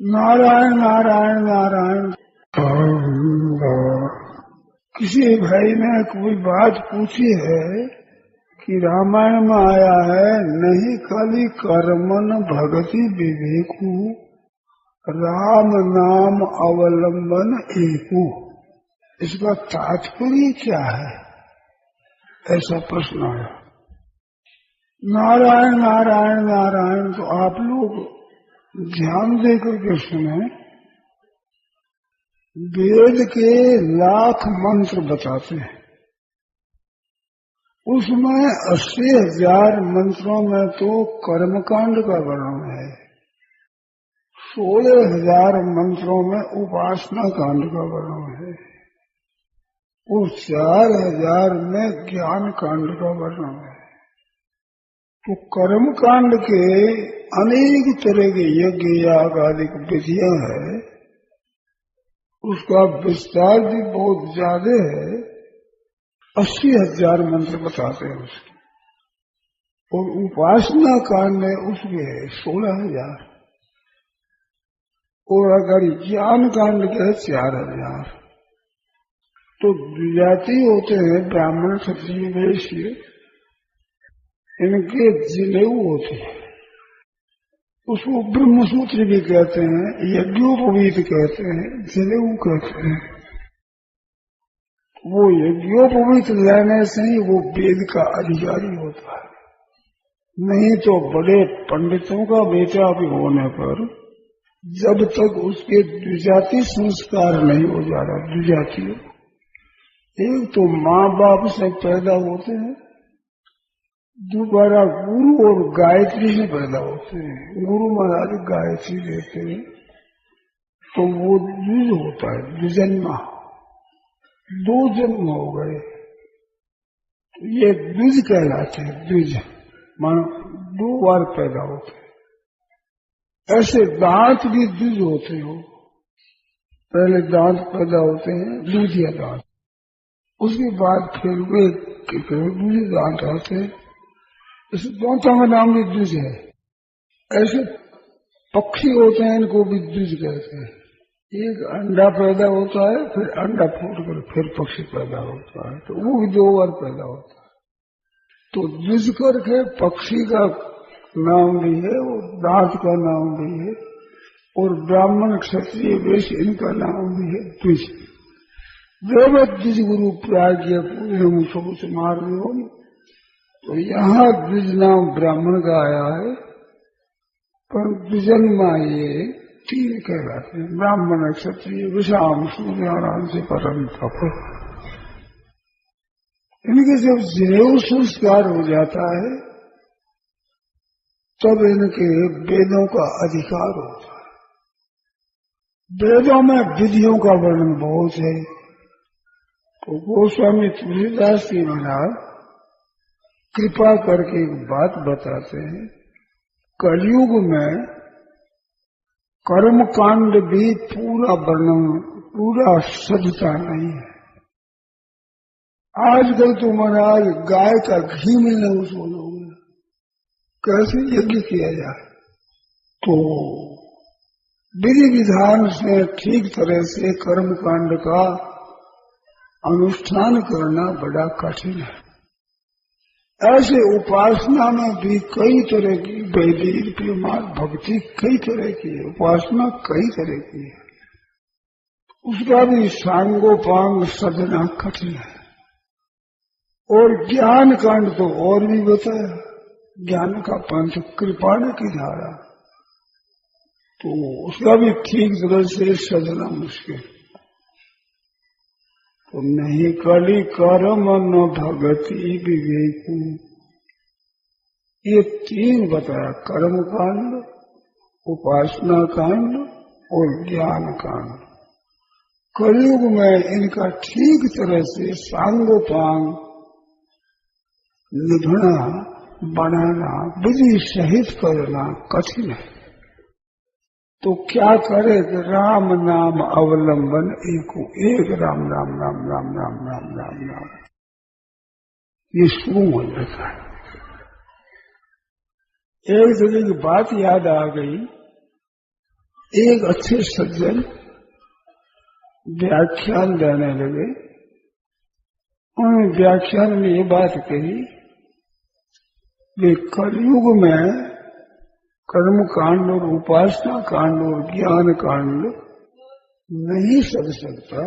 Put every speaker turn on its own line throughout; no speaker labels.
नारायण नारायण नारायण। किसी भाई ने कोई बात पूछी है कि रामायण में आया है नहीं खाली कर्मन भगति विवेकु राम नाम अवलंबन एकु। इसका तात्पर्य क्या है, ऐसा प्रश्न आया। नारायण नारायण नारायण तो आप लोग ध्यान देकर के सुने। वेद के लाख मंत्र बताते हैं, उसमें 80,000 मंत्रों में तो कर्मकांड का वर्णन है, 16,000 मंत्रों में उपासना कांड का वर्णन है, और 4,000 में ज्ञान कांड का वर्णन है। तो कर्म कांड के अनेक तरह के यज्ञ याग आदि विधियां है, उसका विस्तार भी बहुत ज्यादा है। 80,000 मंत्र बताते हैं उसके, और उपासना कांड में उसके 16,000, और अगर ज्ञान कांड के 4,000। तो द्विजाति होते हैं ब्राह्मण क्षत्रिय वैश्य, इनके जनेऊ होते हैं, उसको ब्रह्मसूत्र भी कहते हैं, यज्ञोपवीत कहते हैं, जनेऊ कहते हैं। वो यज्ञोपवीत लेने से ही वो वेद का अधिकारी होता है, नहीं तो बड़े पंडितों का बेटा भी होने पर जब तक उसके द्विजाति संस्कार नहीं हो जा रहा, द्विजाति एक तो माँ बाप से पैदा होते हैं, दोबारा गुरु और गायत्री से पैदा होते हैं। गुरु महाराज गायत्री देते हैं तो वो द्विज होता है, द्विजन्मा, 2 जन्म हो गए, तो ये द्विज कहलाते हैं। द्विज मानो 2 बार पैदा होते हैं। ऐसे दांत भी द्विज होते हो, पहले दांत पैदा होते हैं दूधिया दांत, उसके बाद फिर वे दूसरे दांत आते हैं, इस दांतों का नाम भी द्विज है। ऐसे पक्षी होते हैं, इनको भी द्विज कहते हैं। एक अंडा पैदा होता है, फिर अंडा फूट कर फिर पक्षी पैदा होता है, तो वो भी 2 बार पैदा होता है। तो द्विज करके पक्षी का नाम भी है, और दांत का नाम भी है, और ब्राह्मण क्षत्रिय वैश्य इनका नाम भी है द्विज। देव द्विज गुरु प्राज्ञ पूर्ण सबुच मार्ग। तो यहाँ द्विज नाम ब्राह्मण का आया है, पर द्विजन्मा ये 3 कहलाते हैं, ब्राह्मण क्षत्रिय विषाम सूर्याराम से परम तप। इनके जब जनेऊ संस्कार हो जाता है तब इनके वेदों का अधिकार होता है। वेदों में विधियों का वर्णन बहुत है। तो गोस्वामी तुलसीदास जी महाराज कृपा करके एक बात बताते हैं, कलयुग में कर्म कांड भी पूरा वर्णन, पूरा सजता नहीं है। आजकल तो महाराज गाय का घी मिलने उसको लोग कैसे यज्ञ किया जाए, तो विधि विधान से ठीक तरह से कर्म कांड का अनुष्ठान करना बड़ा कठिन है। ऐसे उपासना में भी कई तरह की, वैदिक प्रमाण भक्ति कई तरह की है, उपासना कई तरह की है, उसका भी सांगोपांग सधना कठिन है। और ज्ञान कांड तो और भी बताया, ज्ञान का पंथ कृपा ने की धारा, तो उसका भी ठीक तरह से सधना मुश्किल। तो नहीं कली कर्म न भगति विवेकु, ये 3 बताया, कर्म कांड, उपासना कांड और ज्ञान कांड। कलयुग में इनका ठीक तरह से सांगोपांग निभना, बनाना, विधि सहित करना कठिन है। तो क्या करे, राम नाम अवलंबन एको, एक राम राम राम राम राम राम राम राम, ये शुरू हो जाता है। एक जगह की बात याद आ गई, एक अच्छे सज्जन व्याख्यान देने लगे। उन्होंने व्याख्यान में ये बात कही कि कलयुग में कर्म कांड और उपासना कांड और ज्ञान कांड नहीं चल सकता,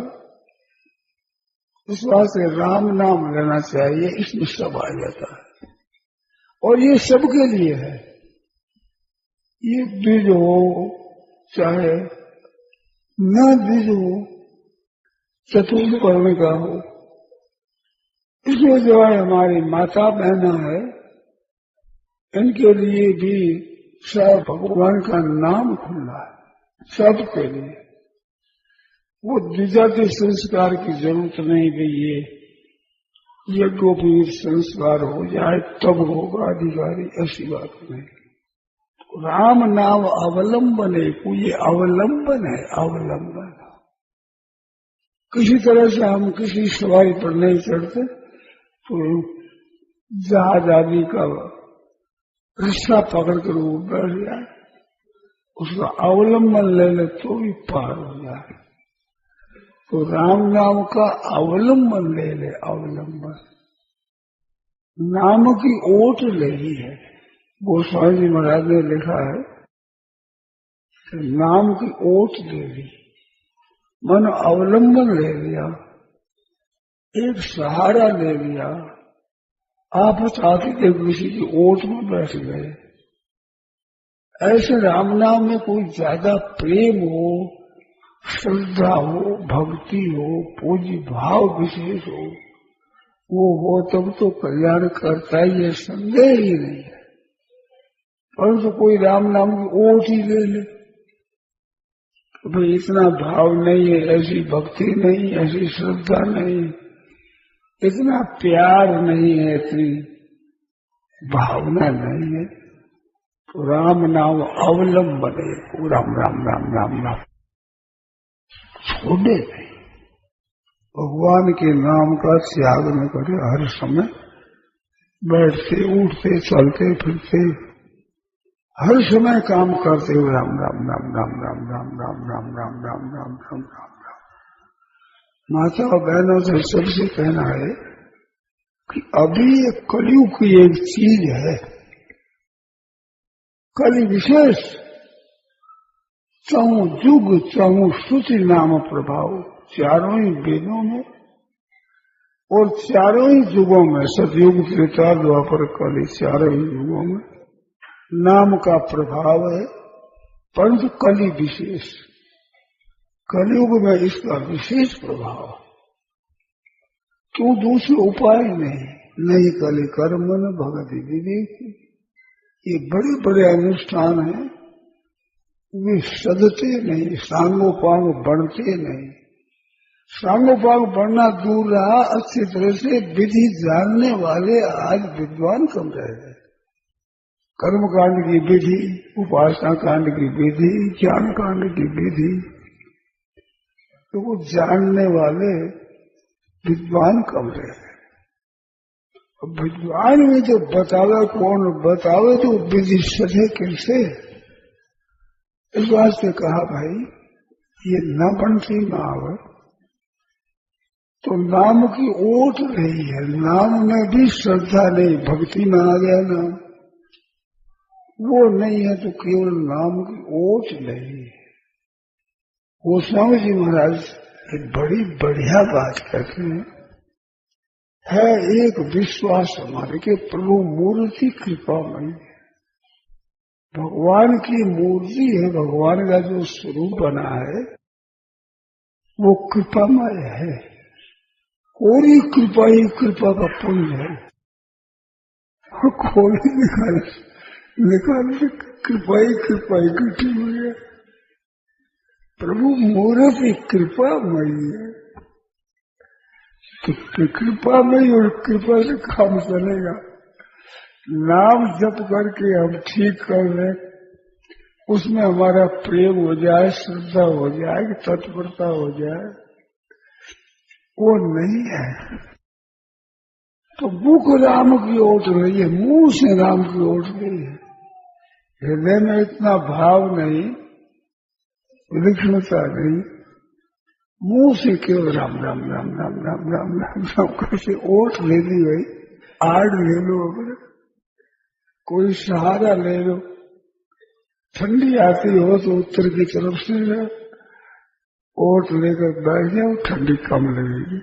इस बात से राम नाम लेना चाहिए, इसमें सब आ जाता है। और ये सबके लिए है, ये द्विज हो चाहे न द्विज हो, चतुर्थ वर्ण का हो। इसमें जो है हमारी माता बहना है, इनके लिए भी सब भगवान का नाम खुला है, सबके लिए। वो द्विजाति संस्कार की जरूरत नहीं कि ये यज्ञोपवीत संस्कार हो जाए तब होगा अधिकारी, ऐसी बात नहीं। राम नाम अवलंबन है, कोई अवलंबन है, अवलंबन। किसी तरह से हम किसी सवारी पर नहीं चढ़ते तो जहाज आदि का रिश्ता पकड़ कर वो बैठ जाए, उसका अवलंबन ले ले तो भी पार हो जाए। तो राम नाम का अवलंबन ले ले, अवलंबन। नाम की ओट लेनी है। गोस्वामी जी महाराज ने लिखा है कि नाम की ओट ले ली, मन अवलंबन ले लिया, एक सहारा ले लिया, आफत आती थे किसी की ओट में बैठ गए। ऐसे राम नाम में कोई ज्यादा प्रेम हो, श्रद्धा हो, भक्ति हो, पूज्य भाव विशेष हो, वो हो तब तो कल्याण करता ही है, संदेह ही नहीं है। परंतु कोई राम नाम की ओट ही ले ले, भाई इतना भाव नहीं है, ऐसी भक्ति नहीं, ऐसी श्रद्धा नहीं, इतना प्यार नहीं है, इतनी भावना नहीं है, तो राम नाम अवलंबन है। राम राम राम राम राम छोड़े नहीं, भगवान के नाम का त्याग न करे। हर समय बैठते उठते चलते फिरते हर समय काम करते हुए राम राम राम राम राम राम राम राम राम राम राम राम राम राम। माता और बहनों से सबसे कहना है कि अभी ये कलयुग की एक चीज है, कलि विशेष, चाहूं युग चाहूं श्रुति नाम प्रभाव, चारों ही वेदों में और चारों ही युगों में, सतयुग त्रेता द्वापर कलि, चारों ही युगों में नाम का प्रभाव है, परंतु कलि विशेष, कलयुग में इसका विशेष प्रभाव। क्यों? दूसरे उपाय नहीं कलि कर्म न भगति विवेक। ये बड़े बड़े अनुष्ठान हैं, वे सदते नहीं, सांगोपांग बढ़ते नहीं। सांगोपांग बढ़ना दूर रहा, अच्छी तरह से विधि जानने वाले आज विद्वान कम रह गए। कर्म कांड की विधि, उपासना कांड की विधि, ज्ञान कांड की विधि, तो वो जानने वाले विद्वान कम रहे। विद्वान में जो बतावे कौन बतावे, तो विधि सधे किससे। इस वास्ते कहा भाई ये न बनती ना आवे, तो नाम की ओट रही है, नाम में भी श्रद्धा नहीं, भक्ति में आ गया नाम, वो नहीं है तो केवल नाम की ओट नहीं है। गोस्वामी जी महाराज एक बड़ी बढ़िया बात कहते हैं, है एक विश्वास हमारे के प्रभु मूर्ति कृपामयी है, भगवान की मूर्ति है, भगवान का जो स्वरूप बना है वो कृपामय है। कोई कृपा ही कृपा का पुण्य है, कोई निकाल कृपा ही इकट्ठी हुई है। प्रभु मूर्ति कृपामयी है, तो कृपामयी और कृपा से काम चलेगा। नाम जप करके हम ठीक कर लें, उसमें हमारा प्रेम हो जाए, श्रद्धा हो जाए, तत्परता हो जाए, वो नहीं है। तो मुख राम की ओट रही है, मुंह से राम की ओट रही है, हृदय में इतना भाव नहीं, विलक्षणता नहीं, मुंह से केवल राम राम राम राम राम राम राम राम कैसे ओट ले ली गई, आड़ ले लो, अपने कोई सहारा ले लो। ठंडी आती हो तो उत्तर की तरफ से ओट लेकर बैठ जाओ, ठंडी कम लगेगी।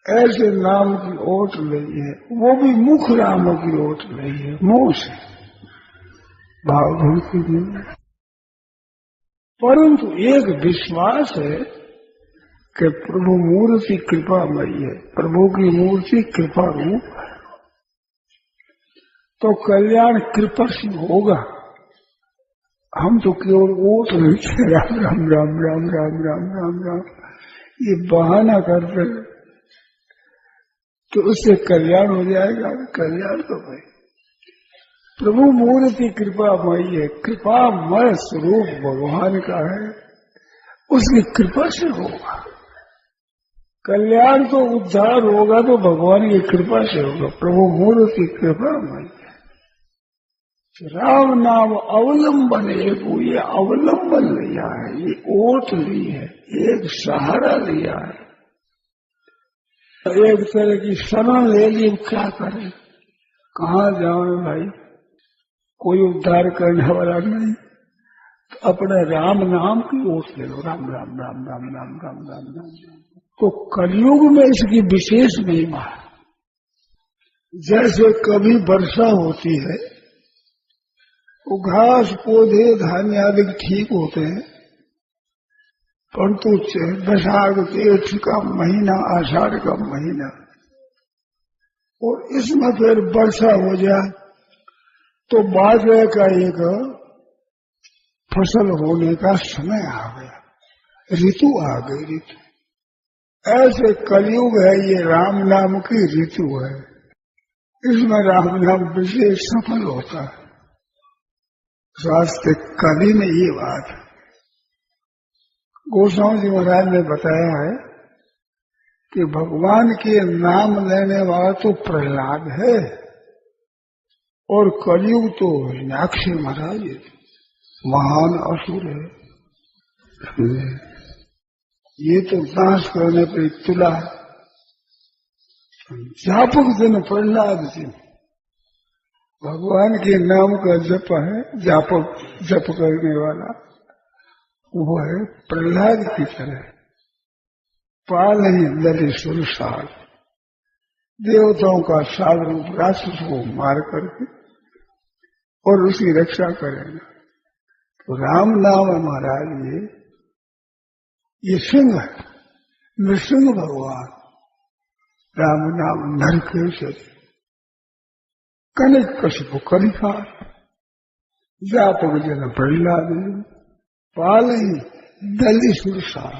ऐसे नाम की ओट नहीं है, वो भी मुख राम की ओट नहीं है, मुंह से भाव भक्ति नहीं। परंतु एक विश्वास है कि प्रभु मूर्ति कृपामयी है, प्रभु की मूर्ति कृपा रूप है, तो कल्याण कृपा से होगा। हम तो केवल ओट लेते राम राम राम राम राम राम राम राम, ये बहाना करते हैं, तो उससे कल्याण हो जाएगा। कल्याण तो भाई प्रभु मूर्ति कृपामयी है, कृपामय स्वरूप भगवान का है, उसकी कृपा से होगा कल्याण। तो उद्धार होगा तो भगवान की कृपा से होगा, प्रभु मूर्ति कृपामयी है। राम नाम अवलंबन एक, ये अवलंबन लिया है, ये ओट ली है, एक सहारा लिया है, एक तरह की शरण ले ली। क्या करें, कहाँ जाओ भाई, कोई उद्धार करने वाला नहीं, तो अपने राम नाम की ओर ले लो, राम राम राम राम राम राम राम राम। तो कलयुग में इसकी विशेष महिमा है। जैसे कभी वर्षा होती है तो घास पौधे धान्य आदि ठीक होते हैं, परंतु बैसाख जेठ का महीना, आषाढ़ का महीना, और इसमें फिर वर्षा हो जाए तो बाजरे का एक फसल होने का समय आ गया, ऋतु आ गई, ऋतु। ऐसे कलयुग है, ये राम नाम की ऋतु है, इसमें राम नाम विशेष सफल होता है। शास्त्र कवि में ये बात है, गोस्वामी जी महाराज ने बताया है कि भगवान के नाम लेने वाला तो प्रहलाद है, और कलयुग तो हिरण्याक्ष महाराज महान असुर है, ये तो नाश करने पर तुला। जापक जन प्रहलाद जी, भगवान के नाम का जप है, जापक जप करने वाला वो है प्रहलाद की तरह। पाल ही ललित सुरसार, देवताओं का साल रूप राक्षस को मार करके और उसकी रक्षा करेगा। तो राम नाम है महाराज, ये सिंह है, नृसिंह भगवान। राम नाम नरकेश्वर, कनिक कशिपु कनिकार, जापक जन प्रहलाद, पाल ही दलित सुरसार,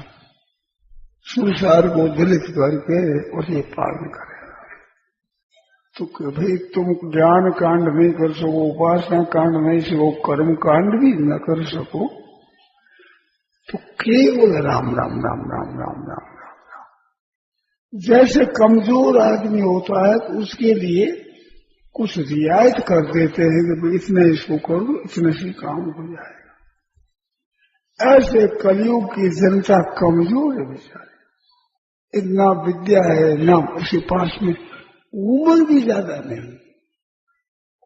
सुरसार को दलित करके उसे पालन करेगा। तो भाई तुम ज्ञान कांड नहीं कर सको, उपासना कांड नहीं सको, कर्म कांड भी न कर सको, तो केवल राम राम राम राम राम राम राम राम। जैसे कमजोर आदमी होता है तो उसके लिए कुछ रियायत कर देते हैं कि इतने इसको करो, इतने से काम हो जाएगा। ऐसे कलयुग की जनता कमजोर है बेचारे, इतना विद्या है ना उसके पास में, उम्र भी ज्यादा नहीं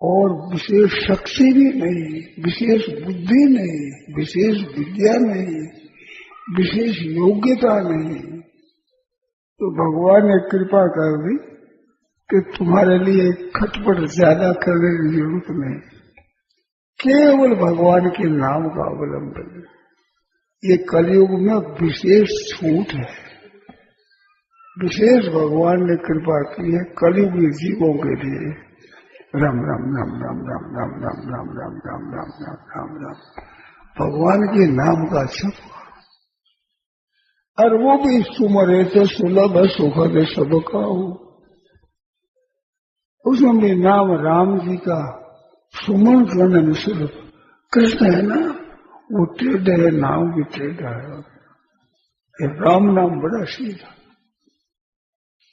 और विशेष शक्ति भी नहीं, विशेष बुद्धि नहीं, विशेष विद्या नहीं, विशेष योग्यता नहीं। तो भगवान ने कृपा कर दी कि तुम्हारे लिए खटपट ज्यादा करने की जरूरत नहीं, केवल भगवान के नाम का अवलंबन। ये कलयुग में विशेष छूट है, विशेष भगवान ने कृपा की है कलयुगी जीवों के लिए। राम राम राम राम राम राम राम राम राम राम राम राम राम राम, भगवान के नाम का जप, और वो भी सुमरे तो सुलभ सुखद सबका हो। उसमें भी नाम राम जी का सुमन करने में सुलभ। कृष्ण है ना, वो टेढ़े है, नाम भी टेढ़ा है। ये राम नाम बड़ा सीधा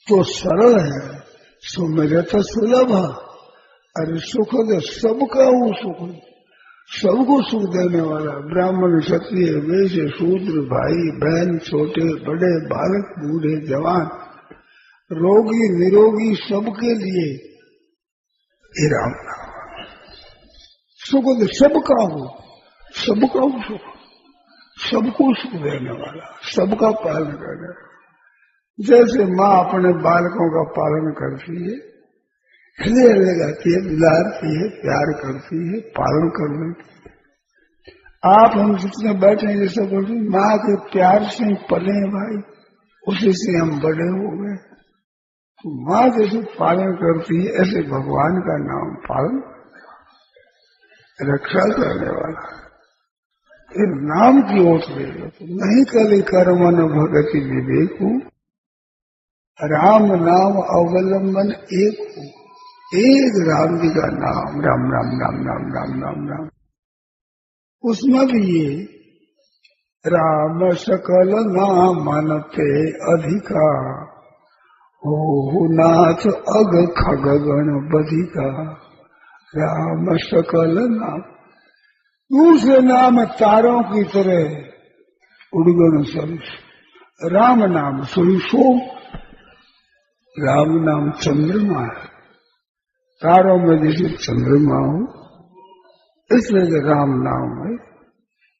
तो सरल है, सुमेरे तो सुलभ, अरे सुखद सबका हूँ सुखद, सबको सुख देने वाला, ब्राह्मण क्षत्रिय वैश्य शूद्र भाई बहन छोटे बड़े बालक बूढ़े जवान रोगी निरोगी सबके लिए ये राम नाम सुख सबका हो सुख, सबको सुख देने वाला, सबका पालन करने वाला। जैसे माँ अपने बालकों का पालन करती है, हृदय लगाती है, दुलारती है, प्यार करती है, पालन कर लेती है। आप हम जितने बैठे हैं जैसे बोलते माँ के प्यार से ही पले भाई, उसी से हम बड़े हो गए। तो माँ जैसे पालन करती है ऐसे भगवान का नाम पालन रक्षा करने वाला। फिर नाम की ओर ले तो नहीं कले कर्मन भगति विवेक हूँ, राम नाम अवलंबन एक हो, एक राम जी का नाम राम राम राम राम राम राम राम। उसमें भी ये राम सकल नाम मनते अधिका, हो नाथ अग खग गण बधिका। राम सकल नाम, दूसरे नाम तारों की तरह उड़गण सरुष, राम नाम सरुषो, राम नाम चंद्रमा है, तारों में जैसे चंद्रमा हो इसलिए राम नाम है।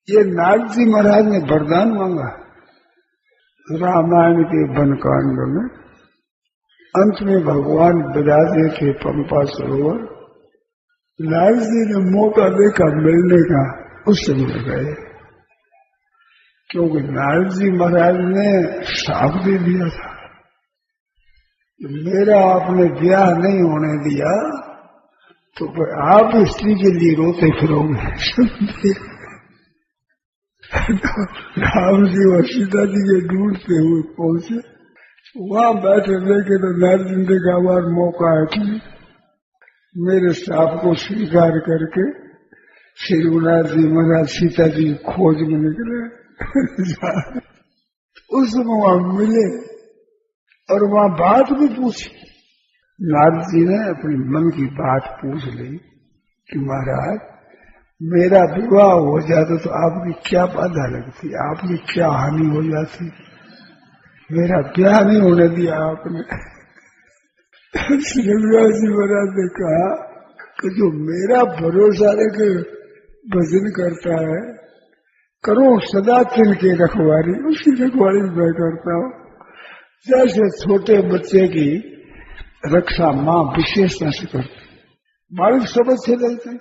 ये नारद जी महाराज ने वरदान मांगा रामायण के वनकांड में। अंत में भगवान विराजे थे पंपा सरोवर, नारद जी ने मौका देखा मिलने का, उस समय गए, क्योंकि नारद जी महाराज ने शाप दे दिया था, मेरा आपने ब्याह नहीं होने दिया तो आप स्त्री के लिए रोते फिरोगे। राम जी और सीता जी के ढूंढते हुए पहुंचे, वहां बैठे लेके तो नारद जी का बार मौका है कि मेरे साप को स्वीकार करके श्री रघुनाथ जी महाराज सीता जी खोज में निकले। उस समय वहां मिले और वहां बात भी पूछी। नारद जी ने अपनी मन की बात पूछ ली कि महाराज मेरा विवाह हो जाता तो आपकी क्या बाधा लगती, आपकी क्या हानि हो जाती, मेरा ब्याह नहीं होने दिया आपने। श्री रघुनाथ जी महाराज ने कहा कि जो मेरा भरोसा लेके भजन करता है, करो सदा तिनके रखवारी, उसकी रखवारी मैं करता हूँ। जैसे छोटे बच्चे की रक्षा माँ विशेषता से करती, बालक सब अच्छे लगते हैं,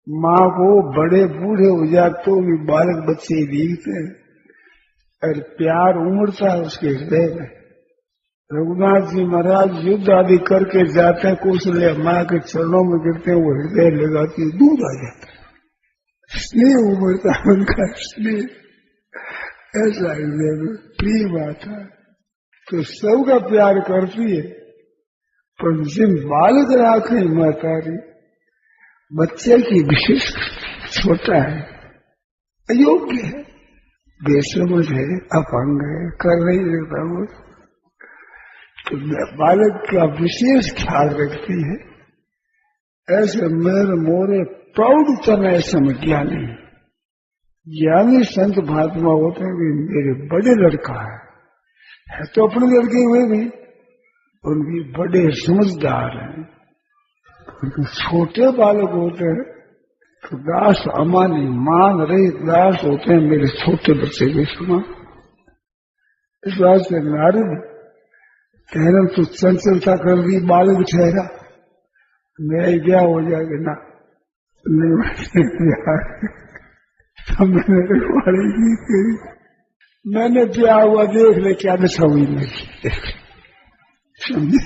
माँ को बड़े बूढ़े हो जाए तो भी बालक बच्चे दिखते हैं और प्यार उमड़ता है उसके हृदय में। रघुनाथ जी महाराज युद्ध आदि करके जाते हैं, कौशल्या माँ के चरणों में गिरते हैं, वो हृदय लगाती है, दूध आ जाता है, स्नेह उमड़ता है उनका स्नेह, ऐसा हृदय में प्रेम आता है। तो सबका प्यार करती है, पर जिन बालक राखे महतारी, बच्चे की विशेष छोटा है, अयोग्य है, बेसमझ है, अपंग है, कर नहीं रहता वो, तो बालक का विशेष ख्याल रखती है। ऐसे मेरे मोरे प्रौढ़ समय ज्ञानी, ज्ञानी संत महात्मा होते हैं कि मेरे बड़े लड़का है तो अपने लड़के हुए भी, उनकी बड़े समझदार हैं। उनके छोटे बालक होते हैं तो दास अमानी मान रहे दास होते हैं, मेरे छोटे बच्चे के समान। इस बात से नारद कहना तो चंचलता कर दी, बालक ठहरा, मेरा क्या हो जाएगा ना, मैंने रखवाड़ी की करी, मैंने क्या हुआ देख ले, क्या दशा हुई मेरी, समझे?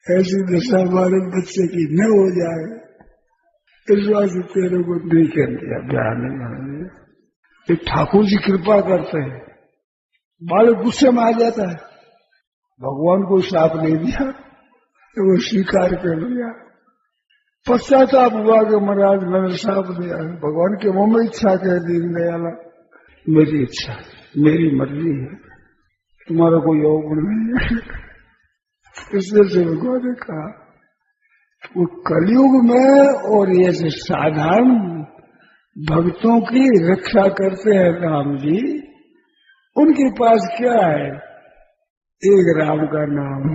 ऐसी दशा हमारे बच्चे की न हो जाए, इस बात से तेरे को नहीं कर दिया, ब्याह नहीं होने दिया। ठाकुर जी कृपा करते हैं, बालक गुस्से में आ जाता है, भगवान को श्राप नहीं दिया तो वो स्वीकार कर लिया, पश्चाताप हुआ कि महाराज मैंने श्राप दिया, भगवान के मुंह में इच्छा कह दी, दयाला मेरी इच्छा, मेरी मर्जी है, तुम्हारा कोई और गुण नहीं है। इसलिए से भगवान ने कहा वो कलयुग में और ये जो साधारण भक्तों की रक्षा करते हैं राम जी, उनके पास क्या है? एक राम का नाम,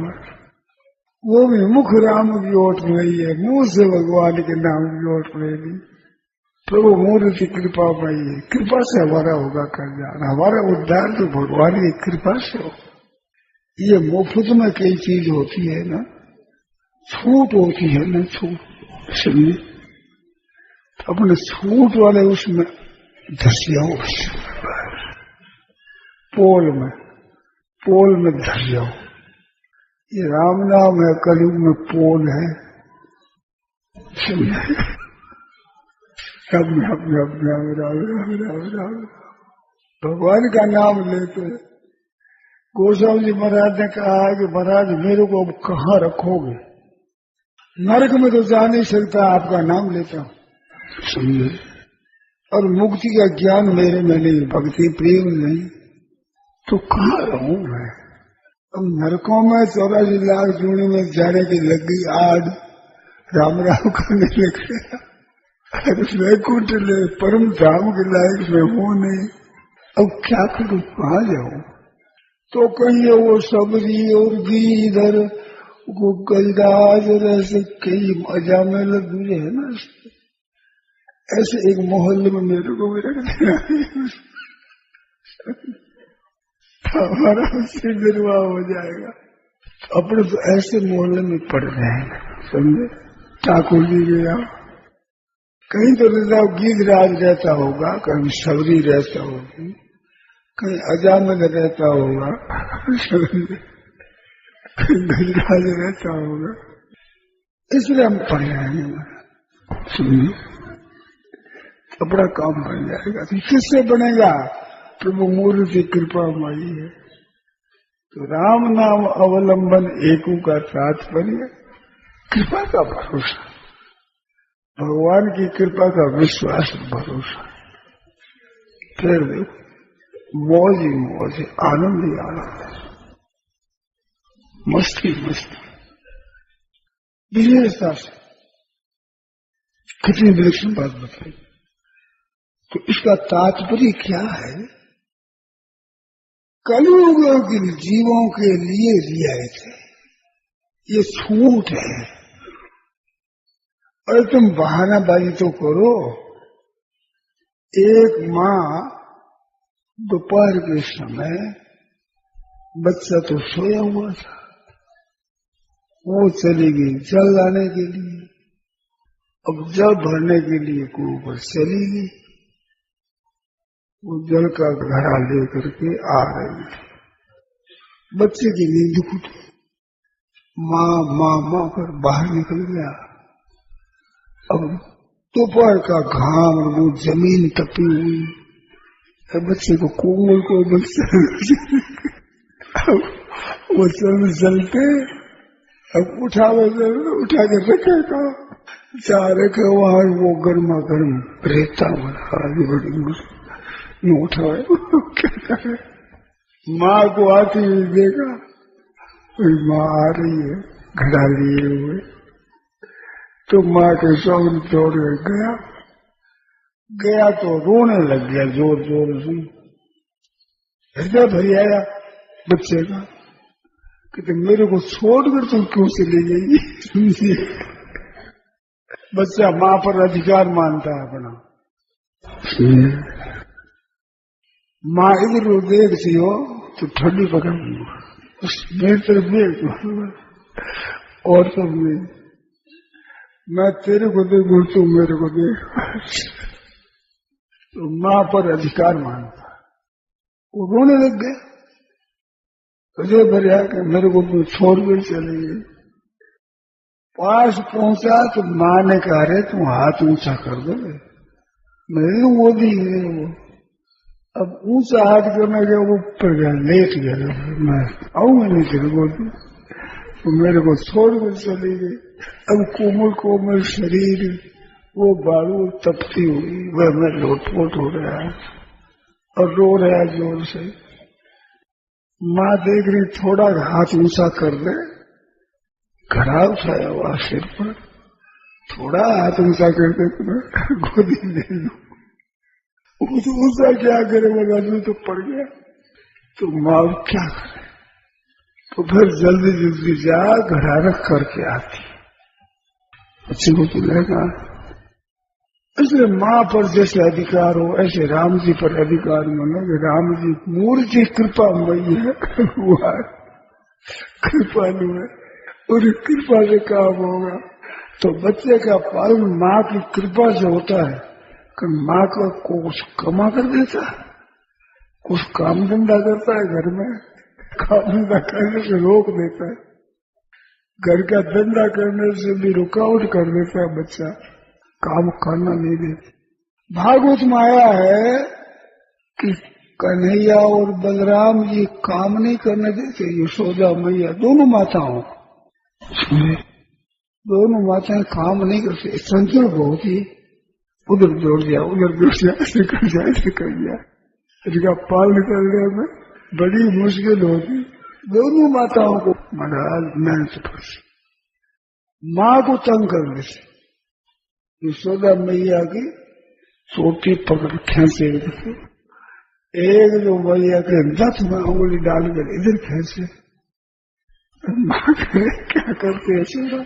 वो भी मुख राम की ओट नहीं है, मुंह से भगवान के नाम की ओट नहीं। प्रभु मूर्ति कृपा पाई है, कृपा से हमारा होगा कल्याण, हमारा उद्धार तो भगवान की कृपा से हो। ये मुफ्त में कई चीज होती है ना, छूट होती है ना, छूट समझे, अपने छूट वाले उसमें धस जाओ, पोल में धस जाओ। ये राम नाम है, कलयुग में पोल है, समझे। राम राम राम राम राम राम राम राम भगवान का नाम लेते। गोस्वामी जी महाराज ने कहा कि महाराज मेरे को अब कहाँ रखोगे, नरक में तो जा नहीं सकता, आपका नाम लेता हूँ, समझे। और मुक्ति का ज्ञान मेरे में नहीं, भक्ति प्रेम नहीं, तो कहाँ रहूं मैं? अब नरकों में 84 लाख जूने में जाने की लग गई आड़, राम राम करने लग गया। वैकुंठ ले परम धाम के लायक में हो नहीं, अब क्या करूं, कहाँ जाऊं? तो कहिए वो सबरी और गीधर वो गजराज ऐसे कई मजा में लगे है ना, ऐसे एक मोहल्ले में मेरे को भी रख देना हमारा उससे निर्वाह हो जाएगा। अपने तो ऐसे मोहल्ले में पड़ रहे हैं, समझे। ठाकुर जी गया, कहीं तो गीधराज रहता होगा, कहीं सबरी रहता होगी, कहीं अजामिल रहता होगा, कहीं गजराज रहता होगा, इसलिए हम पढ़ रहे हैं, सुनिए। अपना काम बन जाएगा, तो किससे बनेगा? प्रभु मूर्ति कृपा माई है। तो राम नाम अवलंबन एकू का तात्पर्य कृपा का भरोसा, भगवान की कृपा का विश्वास भरोसा। फिर देखो मौज ही मौज, आनंद ही आनंद, मस्ती मस्ती विशेषता से। कितनी विलक्षण बात बताई। तो इसका तात्पर्य क्या है? कलयुग के जीवों के लिए रियायत है, ये छूट है। और तुम बहानाबाजी तो करो। एक माँ दोपहर के समय, बच्चा तो सोया हुआ था, वो चली गई जल लाने के लिए। अब जल भरने के लिए कुएं पर चली गई, वो जल का घड़ा लेकर के आ रही थी। बच्चे की नींद फूटी, माँ माँ माँ कर बाहर निकल गया। अब दोपहर का घाम, वो जमीन तपी हुई, बच्चे को कोमल वो चलते, अब उठा के रखेगा, जा रखे वहां, वो गर्मा गर्म रेता बना बड़ी मुश्किल उठाए। क्या करे, माँ को आती हुई देखा, माँ आ रही है घड़ा लिए हुए, तो माँ के शौर दौड़ गया तो रोने लग गया जोर जोर से, हृदय भरी आया बच्चे का, कहते मेरे को छोड़कर तुम क्यों चली गई? बच्चा माँ पर अधिकार मानता है अपना। माँ इधर देखती हो तो ठंडी पकड़ मेरी तरफ देख, और सब नहीं, मैं तेरे को देखूं तू मेरे को देख। तो माँ पर अधिकार मानता, वो रोने लग गया, हृदय भर कि मेरे को तू छोड़ कर चली गई। पास पहुंचा तो माँ ने कहा, रे तू हाथ ऊंचा कर दो, मेरे वो दी है वो। अब ऊंचा हाथ करने गया, वो ऊपर गया, लेट गया, मैं आऊंगा नहीं तेरे को, तो मेरे को छोड़ कर चली गई। अब कोमल कोमल शरीर, वो बालू तपती हुई, वह मैं लोटपोट हो रहा है और रो रहा जोर से। माँ देख रही, थोड़ा हाथ ऊंचा कर दे, घड़ा उठाया हुआ सिर पर, थोड़ा हाथ ऊंचा करते तो गोदी ले लो। वो तो ऊंचा क्या करे, बोला तो पड़ गया। तो माँ क्या करे, तो फिर जल्दी जल्दी जा घरारख करके आती बच्चे को तो लेगा। इसलिए माँ पर जैसे अधिकार हो ऐसे राम जी पर अधिकार मानो कि राम जी मूर्ति कृपामयी है, हुआ कृपालु है, और कृपा से काम होगा। तो बच्चे का पालन माँ की कृपा से होता है कि माँ का कुछ कमा कर देता है, कुछ काम धंधा करता है घर में, काम धंधा करने से रोक देता है, घर का धंधा करने से भी रुकावट कर देता है बच्चा, काम करना नहीं देते। भागवत में आया है कि कन्हैया और बलराम जी काम नहीं करने देते, यशोदा मैया दोनों माताओं, दोनों माताएं काम नहीं करते, चंचल बहुत ही, उधर जोड़ दिया उधर जोड़ दिया, ऐसे कर जाए ऐसे कर दिया, इसका पालन करने में बड़ी मुश्किल होती। दोनों माताओं को महाराज मेहनत पड़ती, माँ को तंग करने से यशोदा मैया की चोटी पकड़ खेचे, एक जो मैया के दस में उंगली डालकर इधर खेचे, माँ क्या करते यशोदा,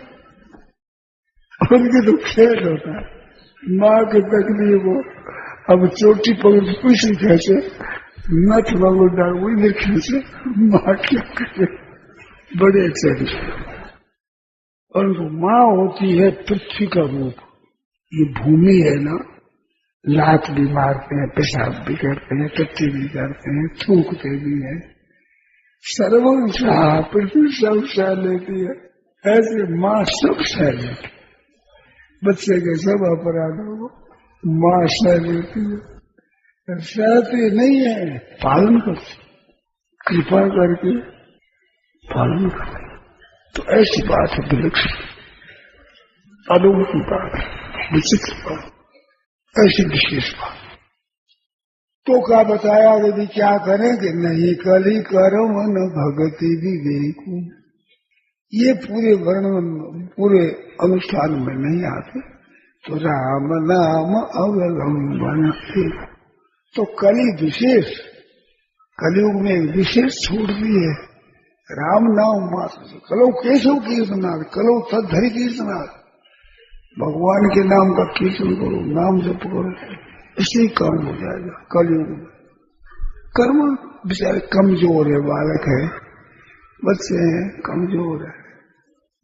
उनके तो खेल होता है। माँ की तकलीफ हो, अब चोटी पकड़ कुछ नहीं खेचे, नथ बाबू डाल वो इधर खेचे, माँ क्या करे, बड़े अच्छे। परंतु माँ होती है पृथ्वी का रूप, ये भूमि है ना, लात भी मारते हैं, पेशाब भी करते हैं, टट्टी भी करते हैं, थूकते भी हैं, सर्वंशा पृथ्वी सब सह लेती है, ऐसे माँ सब सह लेती, बच्चे के सब अपराधों को माँ सह लेती है, सहती नहीं है, पालन करती, कृपा करके पालन करती। तो ऐसी बात है विलक्षण अलौकिक बात है, विचित्र बात, ऐसी विशेष बात। तो क्या बताया, यदि क्या करेंगे, नहीं कली कर्म न भगति विवेक, ये पूरे वर्णन पूरे अनुष्ठान में नहीं आते, तो राम नाम अवलंबन। तो कली विशेष, कलयुग में विशेष छोड़ दी है, राम नाम मात्र, कलो केशव कीर्तनाथ, कलो तद्धरि कीर्तनाथ, भगवान के नाम का कीर्तन करो, नाम जप करो, इससे काम हो जाएगा। कलयुग में कर्म बेचारे कमजोर है, बालक है, बच्चे हैं, कमजोर है,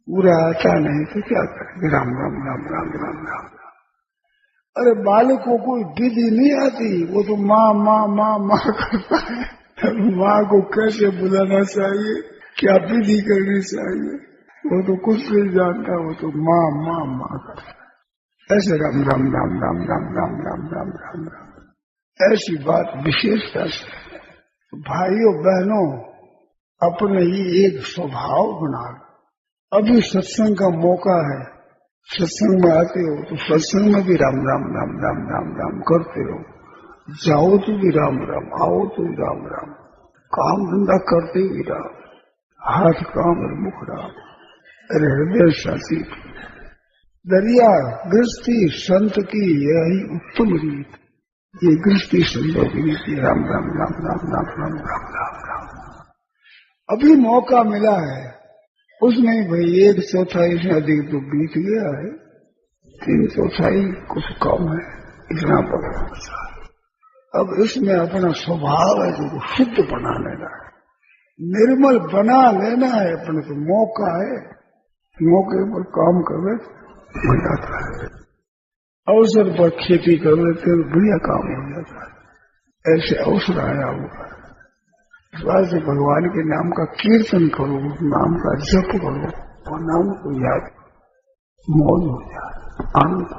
पूरा आता नहीं तो क्या करेंगे, राम राम राम राम राम राम राम। अरे बालक को कोई विधि नहीं आती, वो तो माँ माँ माँ माँ करता है, माँ को कैसे बुलाना चाहिए, क्या विधि करनी चाहिए, वो तो कुछ नहीं जानता, वो तो माँ माँ माँ करता है, ऐसे राम राम राम राम राम राम राम राम राम राम, ऐसी बात विशेषता से। भाइयों बहनों, अपने ही एक स्वभाव बना, अभी सत्संग का मौका है, सत्संग में आते हो तो सत्संग में भी राम राम राम राम राम राम करते हो, जाओ तो भी राम राम, आओ तो भी राम राम, काम धंधा करते भी राम, हाथ काम और मुख राम, अरे हृदय साथी। दरिया गृहस्थी संत की यही उत्तम रीत, ये गृहस्थी संतों की रीति, राम राम राम राम राम राम राम राम राम। अभी मौका मिला है, उसमें भाई 1/4 से अधिक तो बीत गया है, 3/4 कुछ कम है, इतना पड़ा। अब इसमें अपना स्वभाव है जो शुद्ध बना लेना है, निर्मल बना लेना है अपने को, मौका है, मौके पर काम कर ले हो जाता है, अवसर पर खेती कर लेते तो बढ़िया काम हो जाता है। ऐसे अवसर आया हुआ है, इस बात से भगवान के नाम का कीर्तन करो, नाम का जप करो, और नाम को याद मौज हो जाए, आनंद।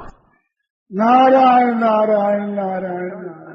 नारायण नारायण नारायण नारायण।